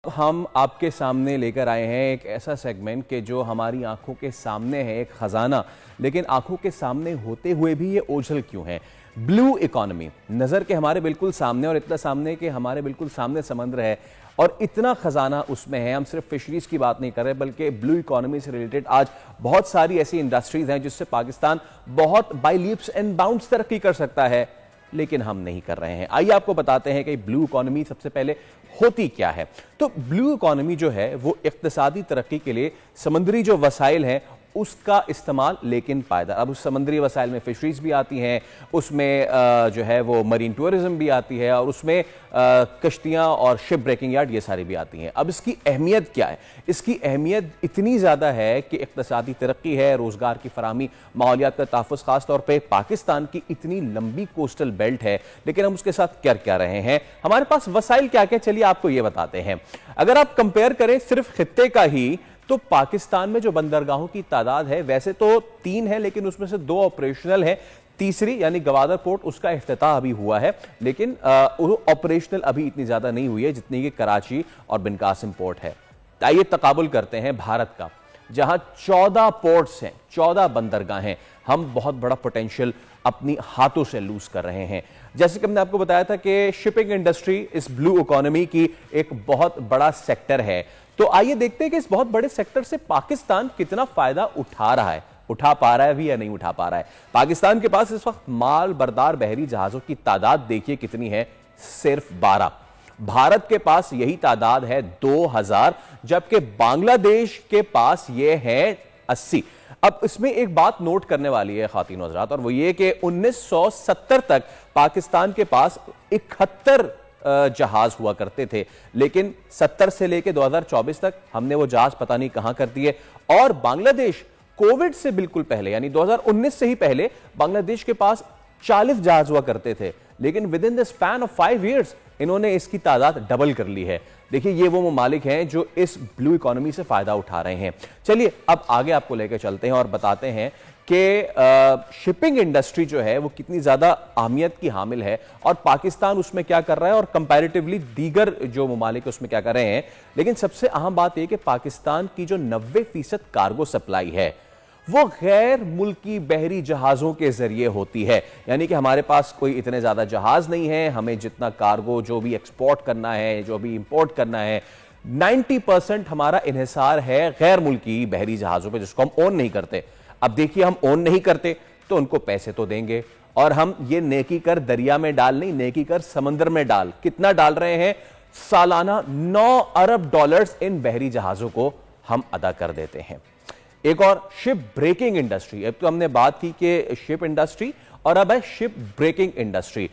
हम आपके सामने लेकर आए हैं एक ऐसा सेगमेंट के जो हमारी आंखों के सामने है, एक खजाना, लेकिन आंखों के सामने होते हुए भी ये ओझल क्यों है। ब्लू इकोनॉमी नजर के हमारे बिल्कुल सामने, और इतना सामने कि हमारे बिल्कुल सामने समुद्र है और इतना खजाना उसमें है। हम सिर्फ फिशरीज की बात नहीं कर रहे बल्कि ब्लू इकोनॉमी से रिलेटेड आज बहुत सारी ऐसी इंडस्ट्रीज हैं जिससे पाकिस्तान बहुत बाय लीप्स एंड बाउंड्स तरक्की कर सकता है, लेकिन हम नहीं कर रहे हैं। आइए आपको बताते हैं कि ब्लू इकोनॉमी सबसे पहले होती क्या है। तो ब्लू इकोनॉमी जो है वो इक्तिसादी तरक्की के लिए समुद्री जो वसाइल हैं उसका इस्तेमाल, लेकिन पायदार। अब उस समुद्री वसाइल में फिशरीज भी आती हैं, उसमें जो है वो मरीन टूरिज्म भी आती है, और उसमें कश्तियां और शिप ब्रेकिंग यार्ड ये सारी भी आती हैं। अब इसकी अहमियत क्या है? इसकी अहमियत इतनी ज़्यादा है कि इक्तिसादी तरक्की है, रोज़गार की फराहमी, माहौलियात का तहफ़्फ़ुज़, खास तौर पर पाकिस्तान की इतनी लंबी कोस्टल बेल्ट है, लेकिन हम उसके साथ कर क्या रहे हैं, हमारे पास वसाइल क्या क्या, चलिए आपको ये बताते हैं। अगर आप कंपेयर करें सिर्फ खित्ते का ही, तो पाकिस्तान में जो बंदरगाहों की तादाद है वैसे तो 3 है, लेकिन उसमें से 2 ऑपरेशनल है। तीसरी यानी गवादर पोर्ट, उसका इफ्तिताह अभी हुआ है, लेकिन ऑपरेशनल अभी इतनी ज्यादा नहीं हुई है जितनी कि कराची और बिन कासिम पोर्ट है। आइए तकाबुल करते हैं भारत का, जहां 14 पोर्ट्स हैं, 14 बंदरगाहें। हम बहुत बड़ा पोटेंशियल अपनी हाथों से लूज कर रहे हैं। जैसे कि हमने आपको बताया था कि शिपिंग इंडस्ट्री इस ब्लू इकोनॉमी की एक बहुत बड़ा सेक्टर है। तो आइए देखते हैं कि इस बहुत बड़े सेक्टर से पाकिस्तान कितना फायदा उठा रहा है, उठा पा रहा है भी या नहीं उठा पा रहा है। पाकिस्तान के पास इस वक्त माल बरदार बहरी जहाजों की तादाद देखिए कितनी है, सिर्फ 12। भारत के पास यही तादाद है 2000, जबकि बांग्लादेश के पास यह है 80। अब इसमें एक बात नोट करने वाली है खातिन हज़रात, और वो ये कि 1970 तक पाकिस्तान के पास 71 जहाज हुआ करते थे, लेकिन 70 से लेकर 2024 तक हमने वो जहाज पता नहीं कहां कर दिए। और बांग्लादेश कोविड से बिल्कुल पहले यानी 2019 से ही पहले बांग्लादेश के पास 40 जहाज हुआ करते थे, लेकिन with in the span of 5 years इन्होंने इसकी तादाद डबल कर ली है। देखिए ये वो ममालिक हैं जो इस ब्लू इकोनॉमी से फायदा उठा रहे हैं। चलिए अब आगे आपको लेकर चलते हैं और बताते हैं कि शिपिंग इंडस्ट्री जो है वो कितनी ज्यादा अहमियत की हामिल है और पाकिस्तान उसमें क्या कर रहा है और कंपैरेटिवली दीगर जो ममालिक उसमें क्या कर रहे हैं। लेकिन सबसे अहम बात यह कि पाकिस्तान की जो 90% कार्गो सप्लाई है वो गैर मुल्की बहरी जहाजों के जरिए होती है। यानी कि हमारे पास कोई इतने ज्यादा जहाज नहीं है, हमें जितना कार्गो जो भी एक्सपोर्ट करना है, जो भी इंपोर्ट करना है, 90% हमारा इन्हिसार है गैर मुल्की बहरी जहाजों पे, जिसको हम ओन नहीं करते। अब देखिए हम ओन नहीं करते तो उनको पैसे तो देंगे, और हम ये नेकी कर दरिया में डाल नहीं, नेकी कर समंदर में डाल। कितना डाल रहे हैं? सालाना 9 अरब डॉलर्स इन बहरी जहाजों को हम अदा कर देते हैं। एक और शिप ब्रेकिंग इंडस्ट्री। अब तो हमने बात की कि शिप इंडस्ट्री, और अब है शिप ब्रेकिंग इंडस्ट्री।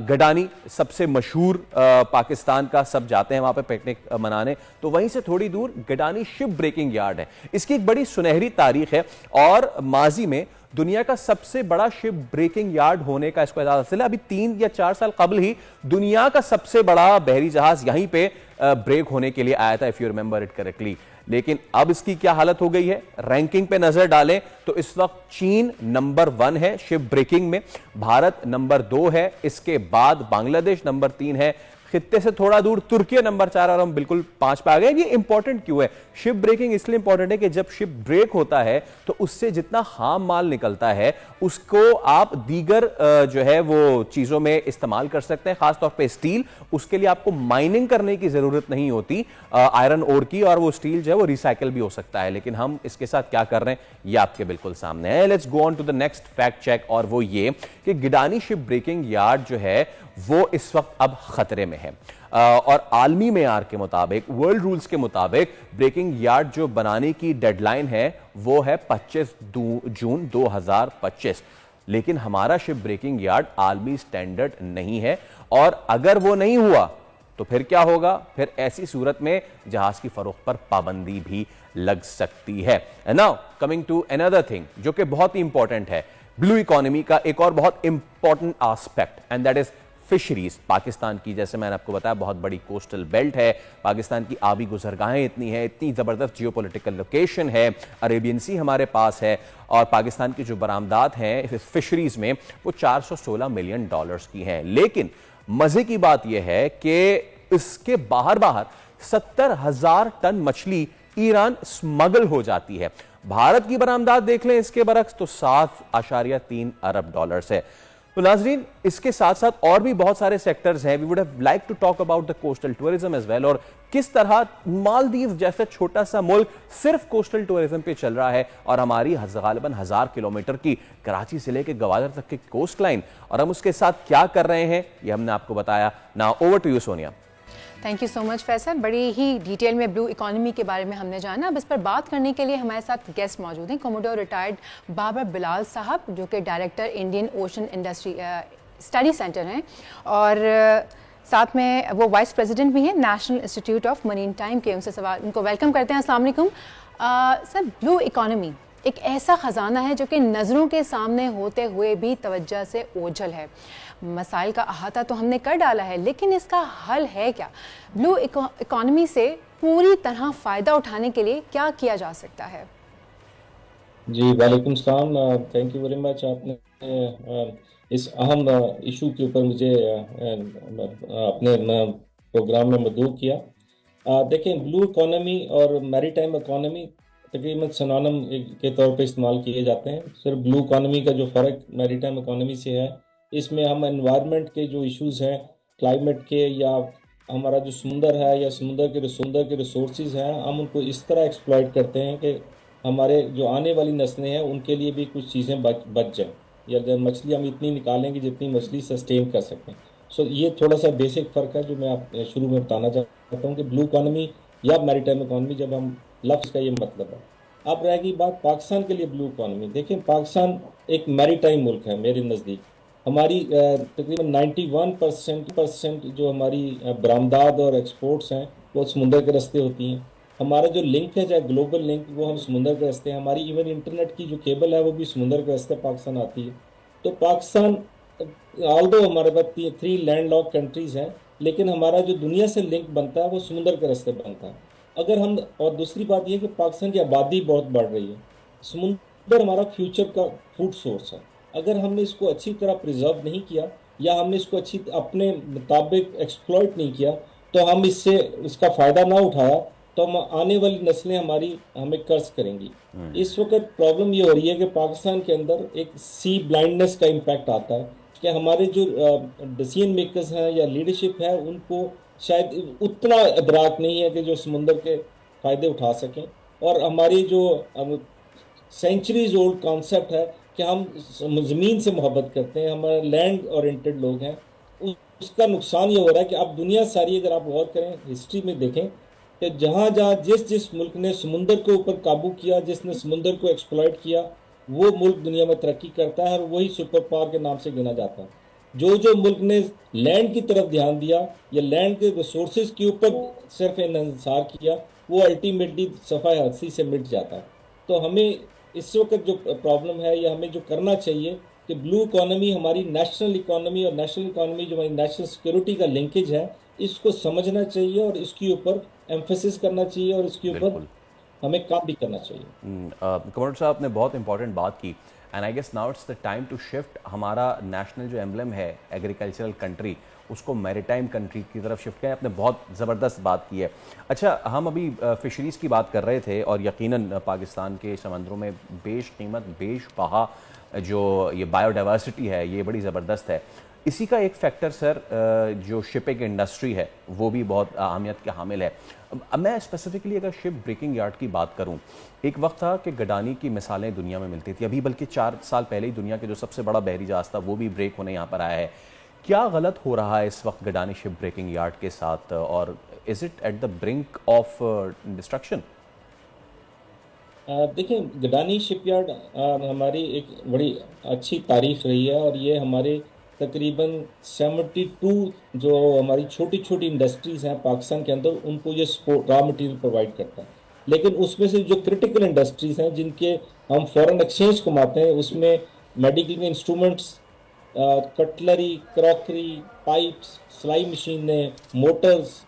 गडानी सबसे मशहूर पाकिस्तान का, सब जाते हैं वहां पे पिकनिक मनाने, तो वहीं से थोड़ी दूर गडानी शिप ब्रेकिंग यार्ड है। इसकी एक बड़ी सुनहरी तारीख है और माजी में दुनिया का सबसे बड़ा शिप ब्रेकिंग यार्ड होने का इसको एजाज हासिल है। अभी 3 या 4 साल कबल ही दुनिया का सबसे बड़ा बहरी जहाज यहीं पे ब्रेक होने के लिए आया था, if you remember it correctly. लेकिन अब इसकी क्या हालत हो गई है? रैंकिंग पे नजर डालें तो इस वक्त चीन नंबर 1 है शिप ब्रेकिंग में, भारत नंबर 2 है, इसके बाद बांग्लादेश नंबर 3 है, खित्ते से थोड़ा दूर तुर्की नंबर 4, और हम बिल्कुल 5 पे आ गए। ये इंपॉर्टेंट क्यों है? शिप ब्रेकिंग इसलिए इंपॉर्टेंट है कि जब शिप ब्रेक होता है तो उससे जितना खाम माल निकलता है उसको आप दीगर जो है वो चीजों में इस्तेमाल कर सकते हैं, खासतौर पे स्टील। उसके लिए आपको माइनिंग करने की जरूरत नहीं होती आयरन ओर की, और वो स्टील जो है वो रिसाइकल भी हो सकता है। लेकिन हम इसके साथ क्या कर रहे हैं ये आपके बिल्कुल सामने है। Let's go on to the next fact check, और वो ये कि गिडानी शिप ब्रेकिंग यार्ड जो है वो इस वक्त अब खतरे में है। और आलमी मेयार के मुताबिक, वर्ल्ड रूल्स के मुताबिक, ब्रेकिंग यार्ड जो बनाने की डेडलाइन है वो है 25 जून 2025। लेकिन हमारा शिप ब्रेकिंग यार्ड आलमी स्टैंडर्ड नहीं है, और अगर वो नहीं हुआ तो फिर क्या होगा? फिर ऐसी सूरत में जहाज की फरोख्त पर पाबंदी भी लग सकती है। Now coming to another thing जो कि बहुत ही इंपॉर्टेंट है, ब्लू इकोनॉमी का एक और बहुत important aspect, and that is fisheries. Pakistan की, जैसे मैंने आपको बताया, बहुत बड़ी कोस्टल बेल्ट है, पाकिस्तान की आबी गुजरगाहें इतनी हैं, इतनी जबरदस्त जियोपॉलिटिकल लोकेशन है, अरेबियन सी हमारे पास है, और पाकिस्तान की जो बरामदात हैं फिशरीज में वो 416 मिलियन डॉलर्स की हैं। लेकिन मजे की बात यह है कि इसके बाहर 70,000 टन मछली ईरान स्मगल हो जाती है। भारत की बरामदात देख लें इसके बरक्स तो 7.3 अरब डॉलर्स है। तो नाजरीन, इसके साथ साथ और भी बहुत सारे सेक्टर्स हैं। We would have like to talk about the coastal tourism as well, और किस तरह मालदीव जैसा छोटा सा मुल्क सिर्फ कोस्टल टूरिज्म पे चल रहा है, और हमारी गालिबन 1000 किलोमीटर की कराची से लेकर गवादर तक की कोस्ट लाइन, और हम उसके साथ क्या कर रहे हैं ये हमने आपको बताया। Now over to you Sonia. Thank you so much Faisal. बड़ी ही डिटेल में ब्लू इकोनॉमी के बारे में हमने जाना। अब इस पर बात करने के लिए हमारे साथ गेस्ट मौजूद हैं। कोमोडोर रिटायर्ड बाबर बिलाल साहब, जो कि director Indian ocean industry study centre हैं, और साथ में वो वाइस प्रेसिडेंट भी हैं national institute of marine time के। उनको वेलकम करते हैं। अस्सलाम वालेकुम सर। ब्लू इकोनॉमी एक ऐसा ख़जाना है जो कि नज़रों के सामने होते हुए भी तवज्जो से ओझल है। मसाइल का अहाता तो हमने कर डाला है, लेकिन इसका हल है क्या? ब्लू इकोनॉमी से पूरी तरह फ़ायदा उठाने के लिए क्या किया जा सकता है? जी वालेकुम सलाम। Thank you very much. आपने इस अहम इशू के ऊपर मुझे अपने प्रोग्राम में मदऊ किया। देखें, ब्लू इकोनॉमी और मैरीटाइम इकोनॉमी तकरीबन सिनोनिम के तौर पे इस्तेमाल किए जाते हैं। सिर्फ ब्लू इकोनॉमी का जो फ़र्क मैरीटाइम इकोनॉमी से है, इसमें हम एनवायरनमेंट के जो इश्यूज़ हैं, क्लाइमेट के, या हमारा जो समुंदर है या समुंदर के रिसोर्सेज हैं, हम उनको इस तरह एक्सप्लॉइट करते हैं कि हमारे जो आने वाली नस्लें हैं उनके लिए भी कुछ चीज़ें बच जाएँ, या मछली हम इतनी निकालेंगे जितनी मछली सस्टेन कर सकते हैं। सो ये थोड़ा सा बेसिक फ़र्क है जो मैं आप शुरू में बताना चाहता हूँ कि ब्लू इकोनॉमी या मैरीटाइम इकोनॉमी, जब हम लफ्ज़ का ये मतलब है। अब रहेगी बात पाकिस्तान के लिए ब्लू इकोनॉमी। देखें, पाकिस्तान एक मैरीटाइम मुल्क है मेरे नज़दीक। हमारी तकरीबन 91% जो हमारी बरामदात और एक्सपोर्ट्स हैं वो समुंदर के रास्ते होती हैं। हमारा जो लिंक है, चाहे ग्लोबल लिंक, वो हम समुंदर के रास्ते हैं। हमारी इवन इंटरनेट की जो केबल है वो भी समुंदर के रास्ते पाकिस्तान आती है। तो पाकिस्तान, ऑल्दो हमारे पास 3 लैंडलॉक कंट्रीज़ हैं, लेकिन हमारा जो दुनिया से लिंक बनता है वो समुंदर के रास्ते बनता है। अगर हम, और दूसरी बात यह कि पाकिस्तान की आबादी बहुत बढ़ रही है। समुंदर हमारा फ्यूचर का फूड सोर्स है। अगर हमने इसको अच्छी तरह प्रिजर्व नहीं किया, या हमने इसको अच्छी अपने मुताबिक एक्सप्लॉइट नहीं किया, तो हम इससे इसका फ़ायदा ना उठाया, तो हम आने वाली नस्लें हमारी हमें कर्ज करेंगी। इस वक्त प्रॉब्लम ये हो रही है कि पाकिस्तान के अंदर एक सी ब्लाइंडनेस का इम्पैक्ट आता है कि हमारे जो डिसीजन मेकर्स हैं या लीडरशिप है, उनको शायद उतना अदराक नहीं है कि जो समुंदर के फ़ायदे उठा सकें। और हमारी जो सेंचुरीज ओल्ड कॉन्सेप्ट है कि हम ज़मीन से मोहब्बत करते हैं, हमारे लैंड ओरिएंटेड लोग हैं, उसका नुकसान ये हो रहा है कि अब दुनिया सारी, अगर आप गौर करें हिस्ट्री में देखें कि जहाँ जहाँ जिस मुल्क ने समुंदर के ऊपर काबू किया, जिसने समुंदर को एक्सप्लॉइट किया, वो मुल्क दुनिया में तरक्की करता है और वही सुपर पावर के नाम से गिना जाता है। जो मुल्क ने लैंड की तरफ ध्यान दिया या लैंड के रिसोर्सेज के ऊपर सिर्फ इन्हिसार किया, वो अल्टीमेटली सफ़ाए हस्ती से मिट जाता है। तो हमें इस वक्त जो प्रॉब्लम है, या हमें जो करना चाहिए कि ब्लू इकोनॉमी हमारी नेशनल इकोनॉमी, और नेशनल इकोनॉमी जो हमारी नेशनल सिक्योरिटी का लिंकेज है, इसको समझना चाहिए और इसके ऊपर एम्फेसिस करना चाहिए और इसके ऊपर हमें काम भी करना चाहिए। कमर साहब ने बहुत इंपॉर्टेंट बात की, and I guess now it's the time to shift. हमारा नेशनल जो एम्बलम है एग्रीकल्चरल कंट्री, उसको मैरीटाइम कंट्री की तरफ शिफ्ट करें। आपने बहुत ज़बरदस्त बात की है। अच्छा, हम अभी फ़िशरीज़ की बात कर रहे थे, और यकीनन पाकिस्तान के समंदरों में बेशकीमत बेशबहा जो ये बायोडाइवर्सिटी है ये बड़ी ज़बरदस्त है। इसी का एक फैक्टर सर, जो शिपिंग इंडस्ट्री है वो भी बहुत अहमियत के हामिल है। अब मैं स्पेसिफिकली अगर शिप ब्रेकिंग यार्ड की बात करूं, एक वक्त था कि गडानी की मिसालें दुनिया में मिलती थी। अभी बल्कि 4 साल पहले ही दुनिया के जो सबसे बड़ा बहरी जहाज था वो भी ब्रेक होने यहाँ पर आया है। क्या गलत हो रहा है इस वक्त गडानी शिप ब्रेकिंग यार्ड के साथ, और is it at the brink of destruction? देखिए, गडानी शिपयार्ड हमारी एक बड़ी अच्छी तारीफ रही है, और ये हमारे तकरीबन 72 जो हमारी छोटी छोटी इंडस्ट्रीज़ हैं पाकिस्तान के अंदर, उनको ये रॉ मटेरियल प्रोवाइड करता है। लेकिन उसमें से जो क्रिटिकल इंडस्ट्रीज़ हैं जिनके हम फॉरेन एक्सचेंज कमाते हैं, उसमें medical instruments, cutlery, crockery, pipes, सिलाई मशीनें, Motors,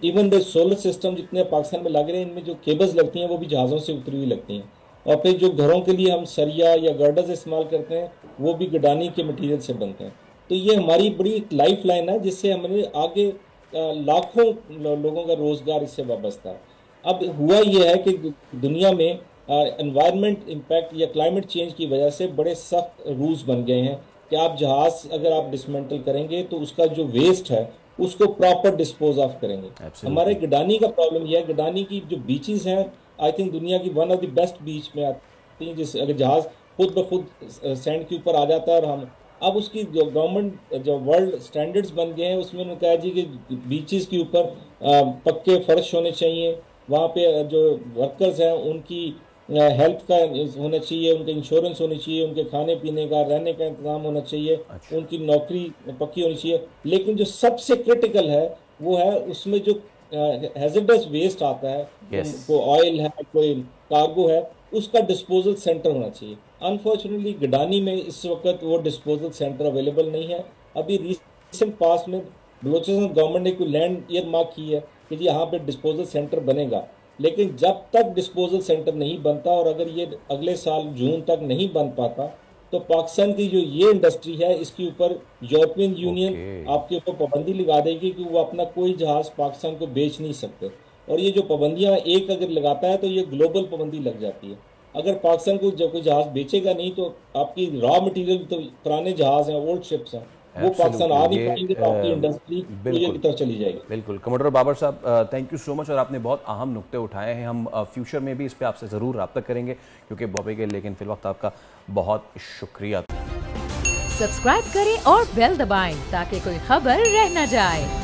even the solar system जितने पाकिस्तान में लग रहे हैं, इनमें जो केबल्स लगती हैं वो भी जहाज़ों से उतरी हुई लगती हैं। और फिर जो घरों के लिए हम सरिया या गर्डर्स इस्तेमाल करते हैं, वो भी गडानी के मटेरियल से बनते हैं। तो ये हमारी बड़ी लाइफ लाइन है जिससे हमने आगे लाखों लोगों का रोजगार इससे वाबस्ता है। अब हुआ यह है कि दुनिया में एनवायरनमेंट इम्पैक्ट या क्लाइमेट चेंज की वजह से बड़े सख्त रूल्स बन गए हैं कि आप जहाज अगर आप डिसमेंटल करेंगे तो उसका जो वेस्ट है उसको प्रॉपर डिस्पोज ऑफ करेंगे। हमारे गिडानी का प्रॉब्लम यह है, गिडानी की जो बीचेस हैं आई थिंक दुनिया की वन ऑफ द बेस्ट बीच में आती हैं, जिस अगर जहाज खुद ब खुद सैंड के ऊपर आ जाता है। और हम अब उसकी जो गवर्नमेंट जो वर्ल्ड स्टैंडर्ड्स बन गए हैं उसमें उन्होंने कहा जी कि बीचेस के ऊपर पक्के फर्श होने चाहिए, वहाँ पे जो वर्कर्स हैं उनकी हेल्थ का होना चाहिए, उनका इंश्योरेंस होनी चाहिए, उनके खाने पीने का रहने का इंतजाम होना चाहिए, उनकी नौकरी पक्की होनी चाहिए। लेकिन जो सबसे क्रिटिकल है वो है उसमें जो हैजर्डस वेस्ट आता है, कोई ऑयल है, कोई कार्गो है, उसका डिस्पोजल सेंटर होना चाहिए। अनफॉर्चुनेटली गिडानी में इस वक्त वो डिस्पोजल सेंटर अवेलेबल नहीं है। अभी रिसेंट पास में बलोचिस्तान गवर्नमेंट ने कोई लैंड ईयर मार्क की है कि जी यहाँ पे डिस्पोजल सेंटर बनेगा, लेकिन जब तक डिस्पोजल सेंटर नहीं बनता और अगर ये अगले साल जून तक नहीं बन पाता तो पाकिस्तान की जो ये इंडस्ट्री है इसके ऊपर यूरोपियन यूनियन आपके ऊपर पाबंदी लगा देगी कि वो अपना कोई जहाज पाकिस्तान को बेच नहीं सकते। और ये जो पाबंदियां एक अगर लगाता है तो ये ग्लोबल पाबंदी लग जाती है। अगर पाकिस्तान को जब कोई जहाज बेचेगा नहीं तो आपकी रॉ मटेरियल तो पुराने जहाज हैं, ओल्ड शिप्स हैं, वो पाकिस्तान आ नहीं पाएंगे तो आपकी इंडस्ट्री की तरफ चली जाएगी। बिल्कुल कमोडोर बाबर साहब, थैंक यू सो मच। और आपने बहुत अहम नुक्ते उठाए हैं। हम फ्यूचर में भी इस पे आपसे ज़रूर रब्ता करेंगे क्योंकि बॉबी के, लेकिन फिल वक्त आपका बहुत शुक्रिया। सब्सक्राइब करें और बेल दबाएं ताकि कोई खबर रह न जाए।